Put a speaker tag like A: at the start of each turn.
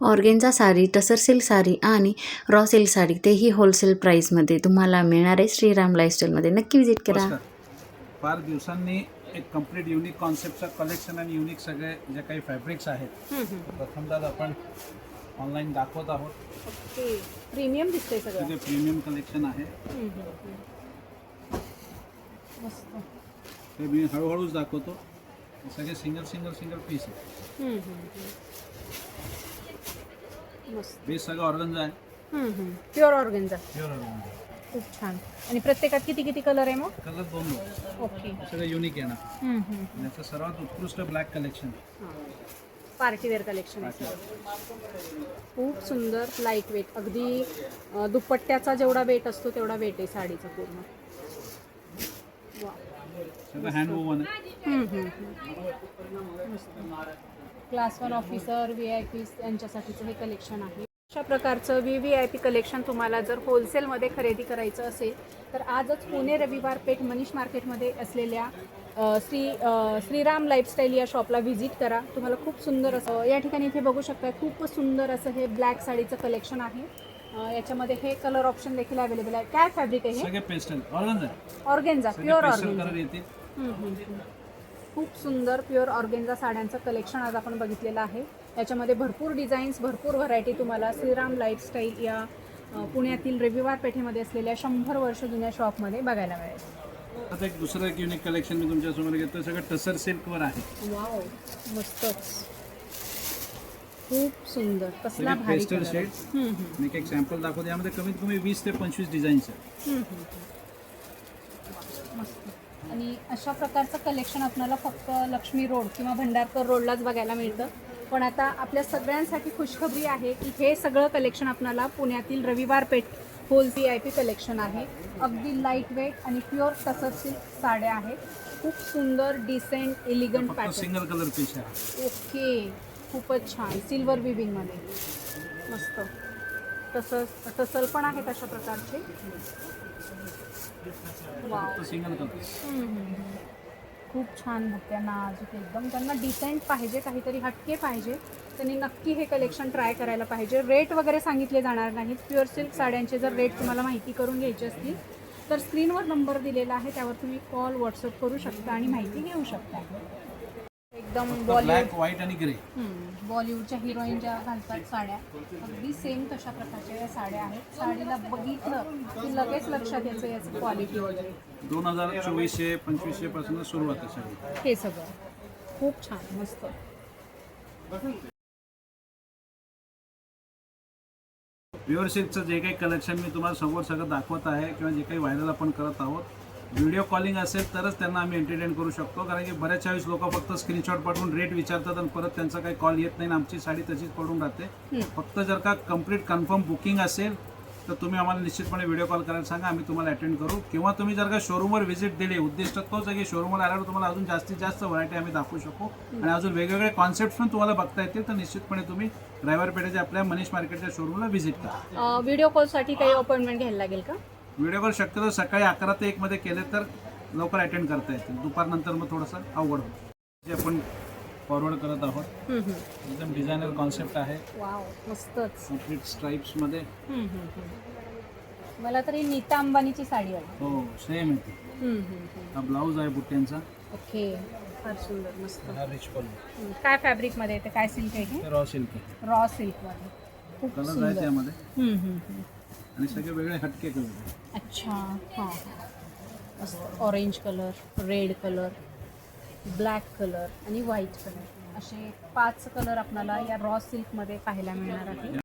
A: Organza sari, टसर silk sari आणि raw silk sari तेही wholesale प्राईसमध्ये तुम्हाला मिळणार आहे श्रीराम लाईफस्टाईलमध्ये. नक्की विजिट करा.
B: फार दिवसांनी एक कंप्लीट युनिक कॉन्सेप्टचं कलेक्शन आणि युनिक सगळे जे काही फॅब्रिक्स आहेत प्रथमतः आपण ऑनलाईन दाखवत आहोत.
C: ओके, प्रीमियम दिसतंय सगळं.
B: ते प्रीमियम कलेक्शन आहे.
C: मस्त.
B: ते मी हळूहळूच दाखवतो. सगळे सिंगल सिंगल सिंगल पीस आहे.
C: मस्त.
B: बेस सगळं ऑर्गन्झा आहे.
C: Pure organza.
B: Pure organza.
C: खूप छान. आणि प्रत्येकात किती किती कलर आहे मग?
B: कलर 2.
C: ओके.
B: सगळं युनिक येणार. याचं सर्वात उत्कृष्ट black collection.
C: Party wear collection आहे. खूप सुंदर, लाईट वेट. अगदी दुपट्ट्याचा जेवढा वेट असतो तेवढा वेट आहे साडीचा पूर्ण. वा.
B: सगळं हँड वूवन आहे.
C: क्लास 1 ऑफिसर, VIP यांच्यासाठीचं हे कलेक्शन आहे. अशा प्रकारचं VVIP कलेक्शन तुम्हाला जर होलसेलमध्ये खरेदी करायचं असेल तर आजच पुणे रविवार पेठ मनीष मार्केटमध्ये असलेल्या श्रीराम लाईफस्टाईल या शॉपला व्हिजिट करा. तुम्हाला खूप सुंदर असं या ठिकाणी इथे बघू शकता. खूप सुंदर असं हे ब्लॅक साडीचं कलेक्शन आहे. याच्यामध्ये हे कलर ऑप्शन देखील अवेलेबल आहे. काय फॅब्रिक आहे हे?
B: सगळे pastel organza.
C: Organza, pure organza.
B: Colour येतील.
C: खूप सुंदर प्युअर ऑर्गेन्झा साड्यांचं कलेक्शन आज आपण बघितलेलं आहे. याच्यामध्ये भरपूर डिझाईन्स, भरपूर व्हरायटी तुम्हाला श्रीराम लाईफस्टाईल या पुण्यातील रविवार पेठेमध्ये असलेल्या 100 वर्ष जुन्या शॉपमध्ये बघायला मिळेल.
B: आता एक दुसरं एक युनिक कलेक्शन मी तुमच्यासमोर घेतो. सगळं टसर सिल्कवर आहे.
C: वाव, मस्तच. खूप सुंदर. कसला भारी
B: पेस्टल शेड्स. मी एक सॅम्पल दाखवतो. यामध्ये कमीत कमी 20 ते 25 डिझाईन्स आहेत.
C: मस्त. आणि अशा प्रकारचं कलेक्शन आपल्याला फक्त लक्ष्मी रोड किंवा भंडारकर रोडलाच बघायला मिळतं. पण आता आपल्या सगळ्यांसाठी खुशखबरी आहे की हे सगळं कलेक्शन आपल्याला पुण्यातील रविवार पेठ VIP कलेक्शन आहे. अगदी लाईट वेट आणि प्युअर टसर सिल्क साड्या आहेत. खूप सुंदर, decent, elegant pattern.
B: Single colour piece आहे.
C: ओके, खूपच छान. सिल्वर विविंगमध्ये मस्त. तसंच टसल पण आहेत अशा प्रकारचे. Wow,
B: single colour.
C: खूप छान बुट्ट्या नाजूक एकदम. त्यांना डिसेंट पाहिजे, काहीतरी हटके पाहिजे, त्यांनी नक्की हे कलेक्शन ट्राय करायला पाहिजे. रेट वगैरे सांगितले जाणार नाहीत. प्युअर सिल्क साड्यांचे जर रेट तुम्हाला माहिती करून घ्यायची असतील तर स्क्रीनवर नंबर दिलेला आहे, त्यावर तुम्ही कॉल, व्हॉट्सअप करू शकता आणि माहिती घेऊ शकता. एकदम
B: ब्लॅक, व्हाईट आणि ग्रे.
C: बॉलिवूडच्या हिरोईन ज्या घालतात साड्या, अगदी सेम तशा प्रकारच्या या साड्या आहेत. साडीला बघितलं की लगेच लक्षात याचं याचं क्वालिटी वगैरे.
B: 2024-25 पासून सुरुवात आहे.
C: हे सगळं खूप छान, मस्त.
B: प्युअर सिल्कचं जे काही कलेक्शन मी तुम्हाला समोर सगळं दाखवत आहे किंवा जे काही व्हायरल आपण करत आहोत, व्हिडिओ कॉलिंग असेल तरच त्यांना आम्ही एंटरटेन करू शकतो. कारण की बऱ्याच वेळेस लोक फक्त स्क्रीनशॉट पाठवून रेट विचारतात आणि परत त्यांचा काही कॉल येत नाही आणि आमची साडी तशीच पडून राहते. फक्त जर का कम्प्लीट कन्फर्म बुकिंग असेल तर तुम्ही आम्हाला निश्चितपणे व्हिडिओ कॉल करायला सांगा, आम्ही तुम्हाला अटेंड करू. किंवा तुम्ही जर का शोरूमवर व्हिजिट दिली, उद्दिष्ट तोच आहे की शोरूमवर आल्यावर तुम्हाला अजून जास्तीत जास्त व्हरायटी आम्ही दाखवू शकू आणि अजून वेगवेगळे कॉन्सेप्ट पण तुम्हाला बघता येतील. तर निश्चितपणे तुम्ही रविवार पेठेच्या आपल्या मनीष मार्केटच्या शोरूमला व्हिजिट करा.
C: व्हिडिओ कॉलसाठी काही अपॉइंटमेंट घ्यायला लागेल का?
B: व्हिडिओ कॉल शक्यतो सकाळी 11 ते 1 मध्ये केले तर लवकर अटेंड करता येतील. दुपारनंतर मग थोडंसं अवघड होतं. जे आपण फॉरवर्ड करत आहोत एकदम डिझायनर कॉन्सेप्ट आहे.
C: वाव, मस्तच.
B: कंप्लीट स्ट्राइप्समध्ये.
C: मला तरी नीता अंबानीची साडी आहे.
B: हो, सेम येते. हा ब्लाऊज आहे बुट्ट्यांचा.
C: ओके, फार सुंदर, मस्त.
B: हा रिच कलर.
C: काय फॅब्रिकमध्ये येते? काय सिल्क आहे हे?
B: रॉ सिल्क आहे.
C: रॉ सिल्कमध्ये. खूप
B: कलर आहे
C: सुंदर.
B: त्यामध्ये आणि सगळे वेगळे हटके कलर आहे.
C: अच्छा, हां. Orange colour, red colour, black colour आणि व्हाईट कलर असे 5 कलर आपल्याला या रॉ सिल्कमध्ये पाहायला मिळणार आहे.